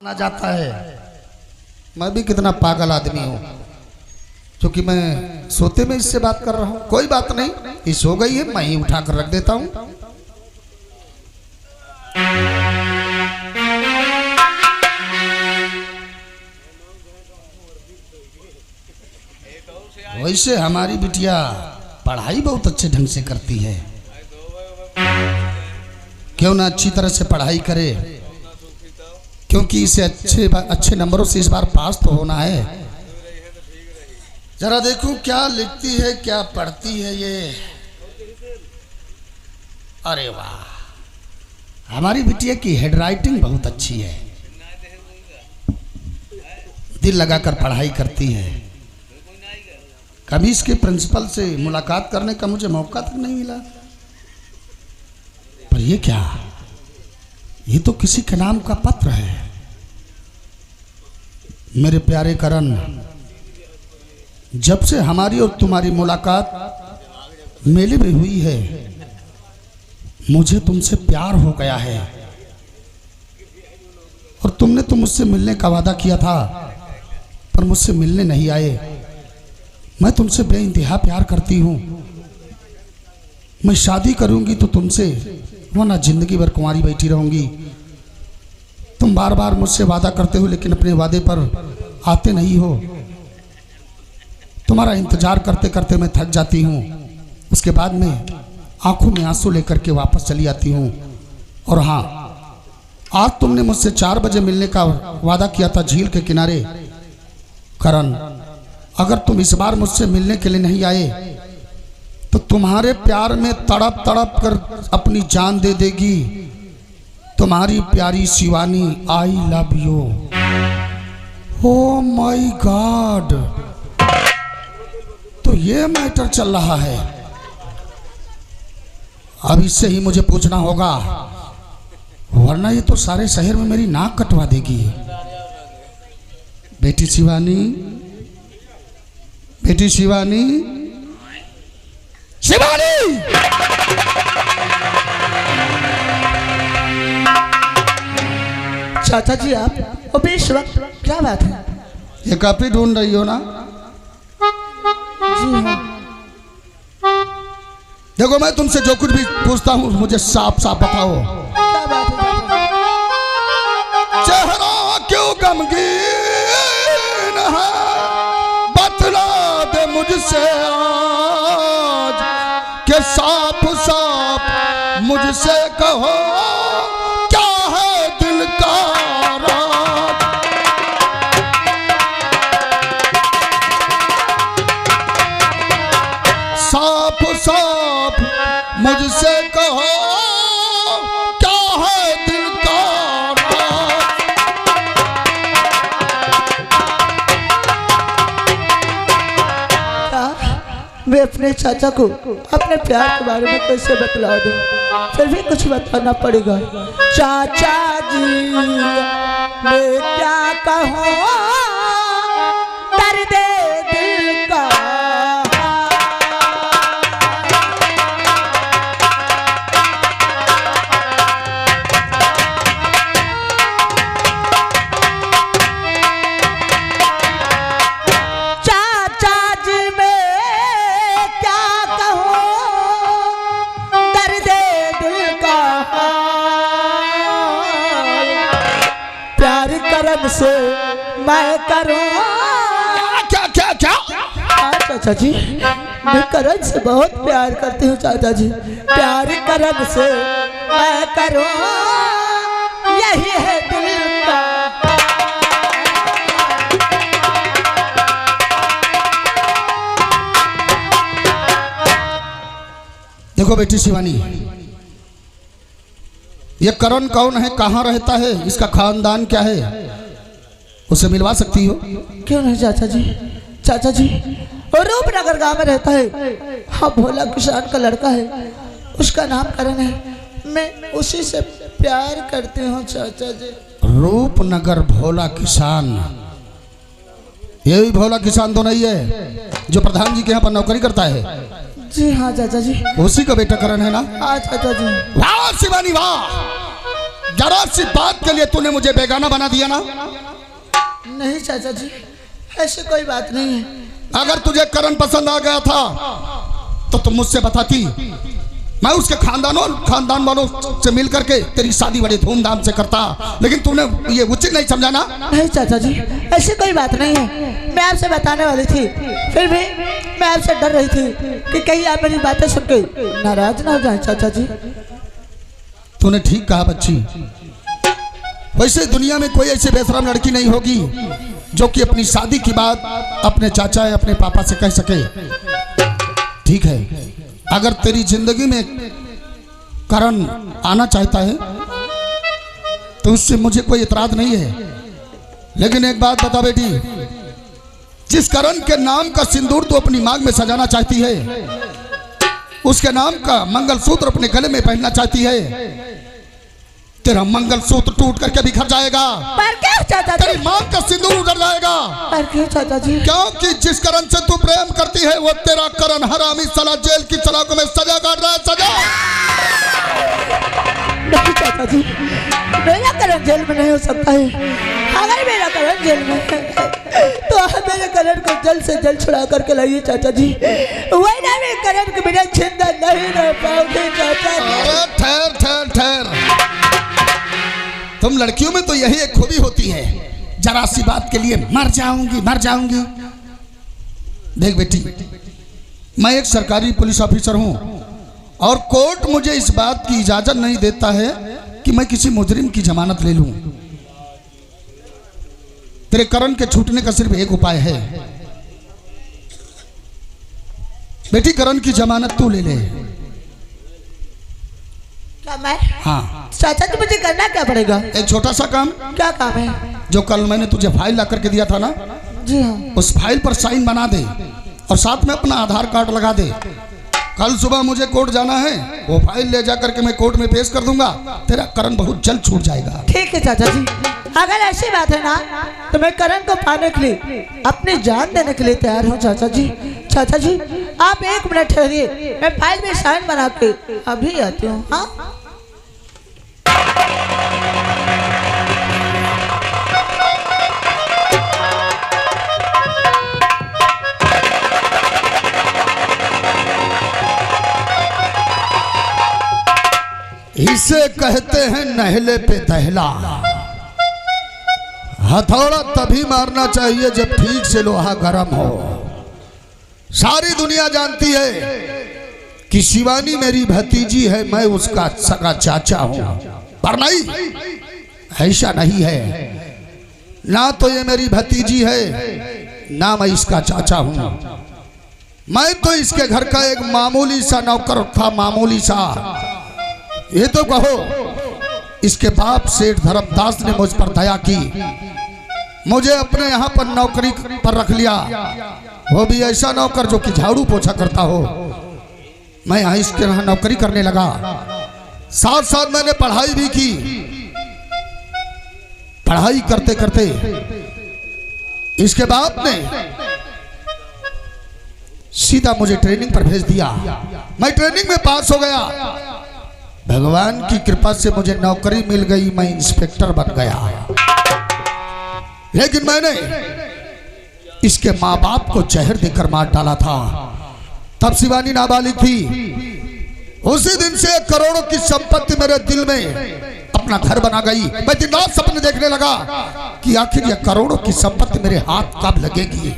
ना जाता है। मैं भी कितना पागल आदमी हूँ, क्योंकि मैं सोते में इससे बात कर रहा हूँ। कोई बात नहीं, ये सो गई है, मैं ही उठा कर रख देता हूँ। वैसे हमारी बिटिया पढ़ाई बहुत अच्छे ढंग से करती है, क्यों ना अच्छी तरह से पढ़ाई करे, क्योंकि इसे अच्छे नंबरों से इस बार पास तो होना है। जरा देखूं क्या लिखती है, क्या पढ़ती है ये। अरे वाह, हमारी बिटिया की हैंडराइटिंग बहुत अच्छी है, दिल लगाकर पढ़ाई करती है। कभी इसके प्रिंसिपल से मुलाकात करने का मुझे मौका तक नहीं मिला। पर ये क्या, ये तो किसी के नाम का पत्र है। मेरे प्यारे करण, जब से हमारी और तुम्हारी मुलाकात मेले में हुई है, मुझे तुमसे प्यार हो गया है। और तुमने तो मुझसे मिलने का वादा किया था, पर मुझसे मिलने नहीं आए। मैं तुमसे बेइंतहा प्यार करती हूँ। मैं शादी करूंगी तो तुमसे, वरना जिंदगी भर कुंवारी बैठी रहूंगी। तुम बार बार मुझसे वादा करते हो, लेकिन अपने वादे पर आते नहीं हो। तुम्हारा इंतजार करते करते मैं थक जाती हूँ। उसके बाद में आंखों में आंसू लेकर के वापस चली आती हूँ। और हाँ, आज तुमने मुझसे 4 बजे मिलने का वादा किया था झील के किनारे। करण, अगर तुम इस बार मुझसे मिलने के लिए नहीं आए तो तुम्हारे प्यार में तड़प तड़प कर अपनी जान दे देगी तुम्हारी प्यारी Shivani. I love you. Oh my God, तो ये मैटर चल रहा है। अब इससे ही मुझे पूछना होगा, वरना ये तो सारे शहर में मेरी नाक कटवा देगी। बेटी शिवानी, बेटी शिवानी, शिवानी! चाचा जी, आप अभी इस वक्त क्या बात है? ये कॉपी ढूंढ रही हो ना? जी हाँ। देखो, मैं तुमसे जो कुछ भी पूछता हूँ मुझे साफ साफ बताओ। क्या बात है चाचा? चेहरा क्यों गमगीन है, बतला दे मुझसे आज, के साफ साफ मुझसे कहो क्या है दिल का राज। साफ साफ मुझसे कहो क्या है दिल का राज। मैं अपने चाचा को अपने प्यार के बारे में कैसे बतला दूं? फिर भी कुछ बताना पड़ेगा। चाचा जी, मैं क्या कहूँ दर्द दिल का। से मैं करूं क्या क्या क्या? हाँ चाचा जी, मैं करण से बहुत प्यार करती हूँ चाचा जी। प्यार करण से मैं करूं, यही है दिल का। देखो बेटी शिवानी, ये करण कौन है, कहाँ रहता है, इसका खानदान क्या है, उसे मिलवा सकती हो? क्यों नहीं चाचा जी। चाचा जी, रूपनगर गांव में रहता है। हाँ, भोला किसान का लड़का है, उसका नाम करण है। मैं उसी से प्यार करती हूँ चाचा जी। रूपनगर भोला किसान? यही भोला किसान तो नहीं है जो प्रधान जी के यहाँ पर नौकरी करता है? जी हाँ चाचा जी, उसी का बेटा करण है ना? हाँ चाचा जी। वाह शिवानी वाह, जरा सी बात के लिए तूने मुझे बेगाना बना दिया ना। नहीं चाचा जी, ऐसी कोई बात नहीं है। अगर तुझे करण पसंद आ गया था तो तुम मुझसे बताती, मैं उसके खानदान वालों से मिल करके तेरी शादी बड़े धूमधाम से करता, लेकिन तूने ये उचित नहीं समझा ना। नहीं चाचा जी, ऐसी कोई बात नहीं है। मैं आपसे बताने वाली थी, फिर भी मैं आपसे डर रही थी कि कहीं आप मेरी बातें सुन के नाराज ना हो जाए। चाचा जी तूने ठीक कहा बच्ची। वैसे दुनिया में कोई ऐसी बेशरम लड़की नहीं होगी जो कि अपनी शादी की बात अपने चाचा या अपने पापा से कह सके। ठीक है, अगर तेरी जिंदगी में करण आना चाहता है तो उससे मुझे कोई इतराज नहीं है, लेकिन एक बात बता बेटी, जिस करण के नाम का सिंदूर तू अपनी मांग में सजाना चाहती है, उसके नाम का मंगलसूत्र अपने गले में पहनना चाहती है, तेरा मंगलसूत्र टूट करके बिखर जाएगा। पर क्यों चाचा जी? तेरी मांग का सिंदूर उड़ जाएगा। पर क्यों चाचा जी? क्योंकि जिस करण से तू प्रेम करती है वो तेरा करण हरामी साला जेल की सलाखों में सजा काट रहा है। सजा नहीं चाचा जी, मेरा करण जेल में नहीं हो सकता है। अगर मेरा करण जेल में है तो आप मेरे करण को जल्द से जल्द छुड़ा करके लाइए चाचा जी, वही ना मैं करण के बिना जिंदा नहीं रह पाऊंगी चाचा जी। अरे ठहर ठहर ठहर, तुम लड़कियों में तो यही एक खूबी होती है, जरा सी बात के लिए मर जाऊंगी मर जाऊंगी। देख बेटी, मैं एक सरकारी पुलिस ऑफिसर हूं और कोर्ट मुझे इस बात की इजाजत नहीं देता है कि मैं किसी मुजरिम की जमानत ले लूं। तेरे करण के छूटने का सिर्फ एक उपाय है बेटी, करण की जमानत तू ले ले। क्या मैं? हाँ चाचा जी, मुझे करना क्या पड़ेगा? एक छोटा सा काम। क्या काम है? जो कल मैंने तुझे फाइल ला करके दिया था ना, जी हाँ। उस फाइल पर साइन बना दे और साथ में अपना आधार कार्ड लगा दे। कल सुबह मुझे कोर्ट जाना है, वो फाइल ले जा करके मैं कोर्ट में पेश कर दूंगा, तेरा करण बहुत जल्द छूट जाएगा। ठीक है चाचा जी, अगर ऐसी बात है ना तो मैं करण को पाने के लिए अपनी जान देने के लिए तैयार हूँ चाचा जी। चाचा जी आप एक मिनट ठहरिए, मैं फाइल में साइन बना के अभी आती हूँ। हाँ इसे कहते हैं नहले पे दहला। हथौड़ा तभी मारना चाहिए जब ठीक से लोहा गर्म हो। सारी दुनिया जानती है कि शिवानी मेरी भतीजी है, मैं उसका सगा चाचा हूं, पर नहीं, ऐसा नहीं है। ना तो ये मेरी भतीजी है ना मैं इसका चाचा हूं। मैं तो इसके घर का एक मामूली सा नौकर था, मामूली सा। ये तो कहो इसके बाप सेठ धर्मदास ने मुझ पर दया की, मुझे अपने यहाँ पर नौकरी पर रख लिया, वो भी ऐसा नौकर जो कि झाड़ू पोछा करता हो। मैं यहाँ इसके यहाँ नौकरी करने लगा, साथ साथ मैंने पढ़ाई भी की। पढ़ाई करते करते इसके बाप ने सीधा मुझे ट्रेनिंग पर भेज दिया। मैं ट्रेनिंग में पास हो गया, भगवान की कृपा से मुझे नौकरी मिल गई, मैं इंस्पेक्टर बन गया। लेकिन मैंने इसके माँ बाप को जहर देकर मार डाला था। तब शिवानी नाबालिग थी। उसी दिन से करोड़ों की संपत्ति मेरे दिल में अपना घर बना गई। मैं दिन रात सपने देखने लगा कि आखिर यह करोड़ों की संपत्ति मेरे हाथ कब लगेगी।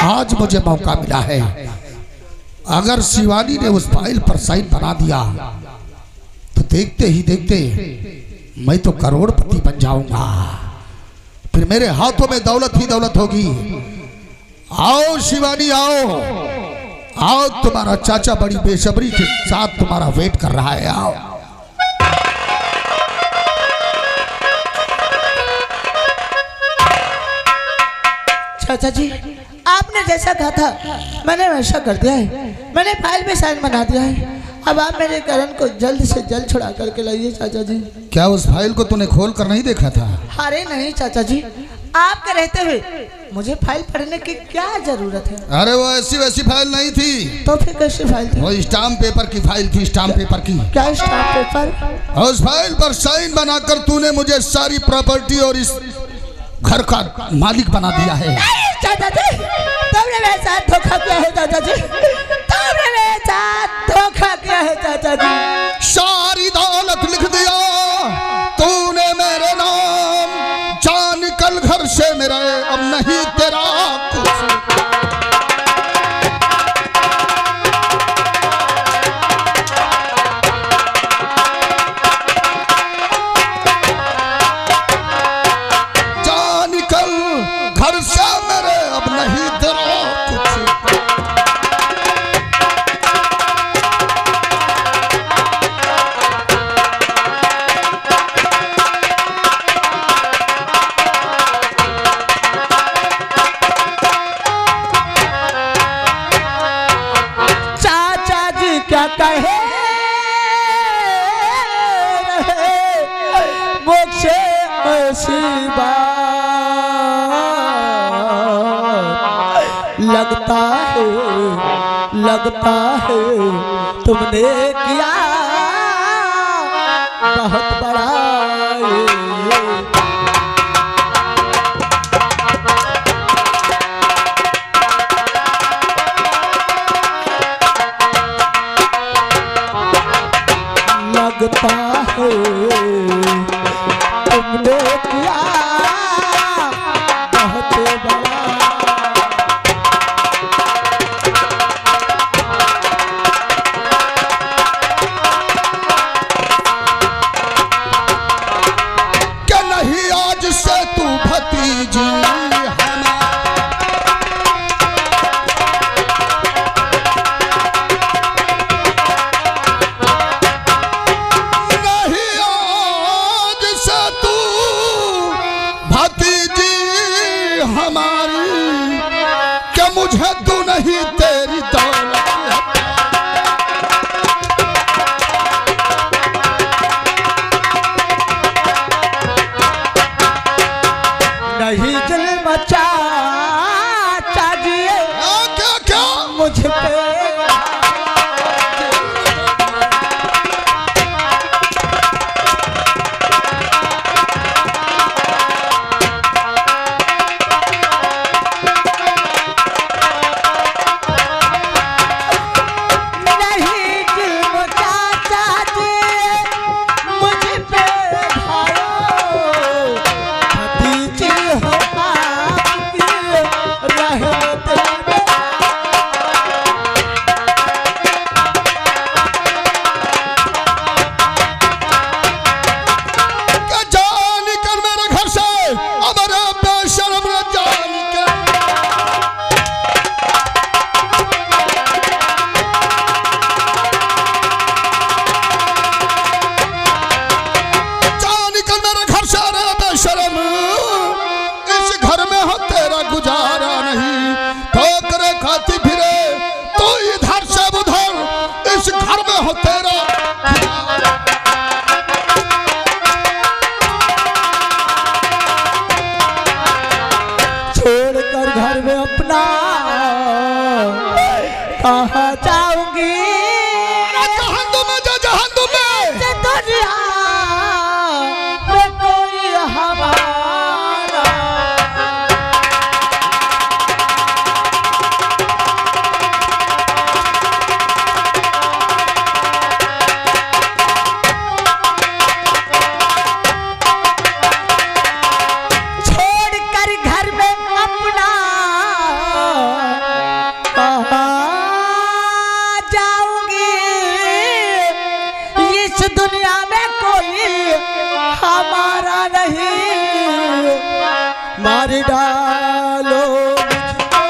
आज मुझे मौका मिला है, अगर शिवानी ने उस फाइल पर साइन बना दिया तो देखते ही देखते मैं तो करोड़पति बन जाऊंगा। फिर मेरे हाथों में दौलत ही दौलत होगी। आओ शिवानी आओ, आओ, तुम्हारा चाचा बड़ी बेसब्री के साथ तुम्हारा वेट कर रहा है। आओ। चाचा जी आपने जैसा कहा था मैंने वैसा कर दिया है, मैंने फाइल में साइन बना दिया है। अब आप मेरे करण को जल्द से जल्द छुड़ा करके लाइए चाचा जी। क्या उस फाइल को तूने खोल कर नहीं देखा था? अरे नहीं चाचा जी, आपके रहते हुए मुझे फाइल पढ़ने की क्या जरूरत है? अरे वो ऐसी वैसी फाइल नहीं थी, तो फिर कैसी फाइल थी? वो स्टाम्प पेपर की फाइल थी, स्टाम्प पेपर की। क्या स्टाम्प पेपर? उस फाइल पर साइन बनाकर तूने मुझे सारी प्रॉपर्टी और इस घर का मालिक बना दिया है। चाचा जी, तुमने मेरे साथ धोखा किया है चाचा जी, तुमने मेरे साथ धोखा किया है चाचा जी। सारी दौलत लिख दिया तूने मेरे नाम, जा निकल घर से मेरा, अब नहीं तेरा कुछ। जा निकल घर से मेरे, अब नहीं तेरा कुछ। क्या कहे मोक्ष ऐसी बात, लगता है तुमने किया बहुत बड़ा। लगता है तुमने किया बहुत बड़ा। क्या नहीं आज से तू भतीजी हमारी, क्या मुझे तू नहीं तेरी दौलत। नहीं जुल्म चाचा जी क्या मुझ पे, हो तेरा। छोड़कर घर में अपना कहाँ जाऊंगी, जहाँ तुम्हें जो जहाँ तुम्हें दुनिया में कोई हमारा। दुनिया में कोई हमारा नहीं, मार डालो मुझको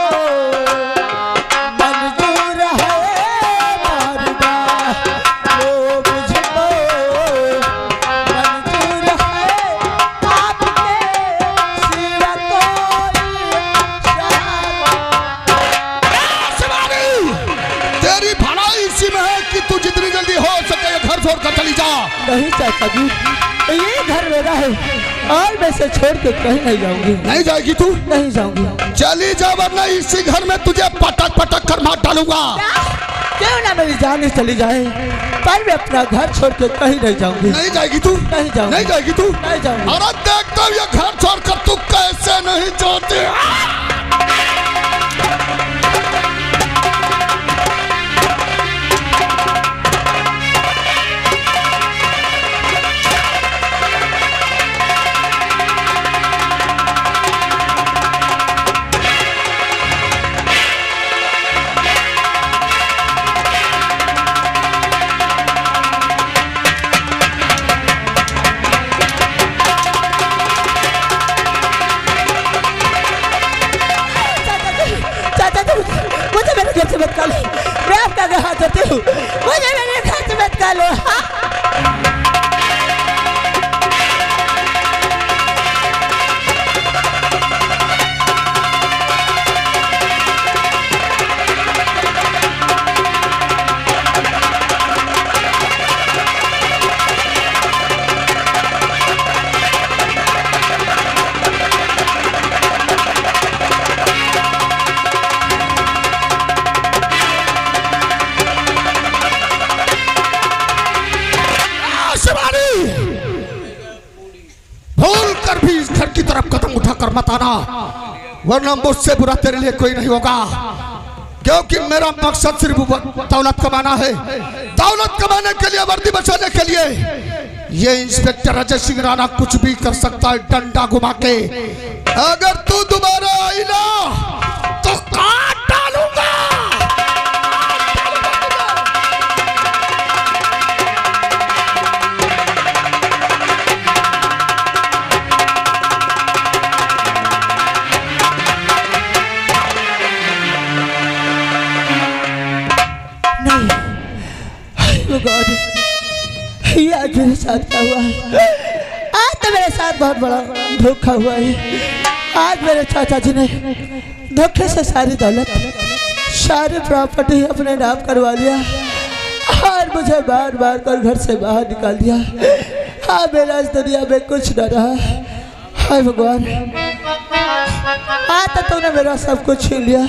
मंजूर है, मार डालो मुझको मंजूर है, आपके सिवा कोई। तेरी भलाई इसी में है कि तू जितनी जल्दी हो सके घर छोड़कर चली जा। नहीं चाचा जी, ये घर मेरा है, और मैं से छोड़ के कहीं नहीं जाऊंगी। नहीं जाएगी तू? नहीं जाऊंगी। चली जा वरना इसी घर में तुझे पटक पटक कर मार डालूंगा। क्यों ना मेरी जान चली जाए, पर मैं अपना घर छोड़ के कहीं नहीं जाऊंगी। नहीं जाएगी तू? नहीं जाऊंगी। नहीं जाएगी तू? नहीं जाऊंगी। अरे देखता हूँ ये घर छोड़कर तू कैसे नहीं जाती। मुझे मेरे घर से मत कालो, मैं आपका घर हाथ धरती हूँ, मुझे मेरे घर से मत कालो। भूल कर भी इस घर की तरफ कदम उठाकर मत आना, वरना मुझसे बुरा तेरे लिए कोई नहीं होगा। क्योंकि मेरा मकसद सिर्फ दौलत कमाना है। दौलत कमाने के लिए, वर्दी बचाने के लिए ये इंस्पेक्टर अजय सिंह राणा कुछ भी कर सकता है डंडा घुमा के। अगर तू दोबारा आई ना तो काट डालूंगा। ये आज मेरे साथ क्या हुआ है? आज तो मेरे साथ बहुत बड़ा धोखा हुआ है। आज मेरे चाचा जी ने धोखे से सारी दौलत, सारी प्रॉपर्टी अपने नाम करवा लिया और मुझे बार बार कर घर से बाहर निकाल दिया। हाँ, मेरा इस दुनिया में कुछ न रहा। हाय भगवान, आज तो तूने मेरा सब कुछ छीन लिया।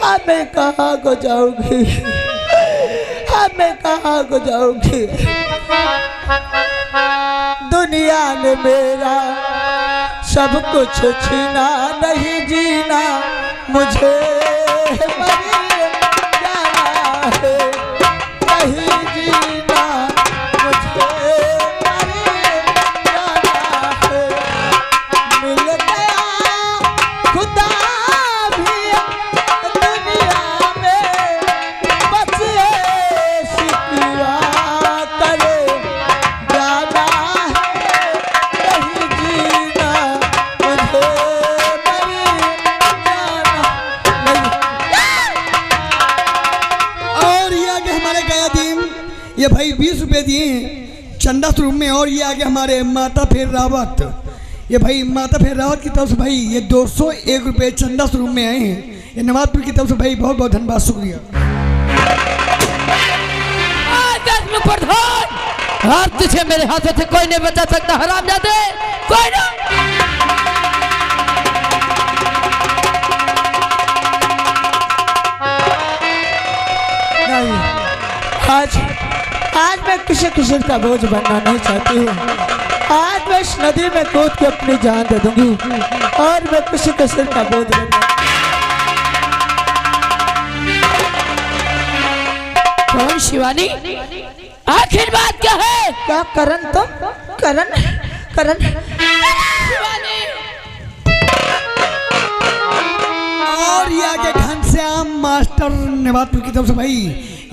अब मैं कहाँ को जाऊंगी? अब मैं कहाँ को जाऊंगी? दुनिया ने मेरा सब कुछ छीना, नहीं जीना मुझे मर जाना है, नहीं जीना मुझे मर जाना है। मिल गया खुदा भी दुनिया में, बस ये शिकवा करे जाना है, नहीं जीना मुझे मर जाना। और ये आगे हमारे गया दिन, ये भाई 20 रुपए दिए हैं चंदा स्वरूप में। और ये आगे हमारे माता फेर रावत, ये भाई माता फेर रावत की तरफ से भाई ये 201 रुपए चंदा स्वरूप में आए हैं। ये नवाजपुर की तरफ से भाई बहुत बहुत धन्यवाद, शुक्रिया। और तुझे मेरे हाथों से कोई नहीं बचा सकता, हरामजादे, कोई ना। नहीं, आज मैं किसी किसी का बोझ बनना नहीं चाहती हूँ। आज मैं इस नदी में कूद के अपनी जान दे दूंगी और मैं किसी किसी का बोझ बनना। कौन शिवानी? आखिर बात क्या है? क्या करण? तुम करण? करण शिवानी! और ये आगे घनश्याम मास्टर नवाजपुर की तरफ से भाई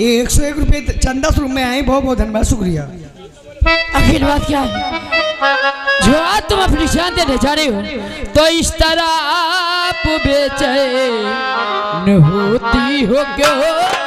101 रुपए चंदा स्वरूप में आए, बहुत बहुत धन्यवाद, शुक्रिया। आखिर बात क्या है? जो आज तुम अपनी जान देने जा रहे हो, तो इस तरह आप बेचैन होती हो क्यों?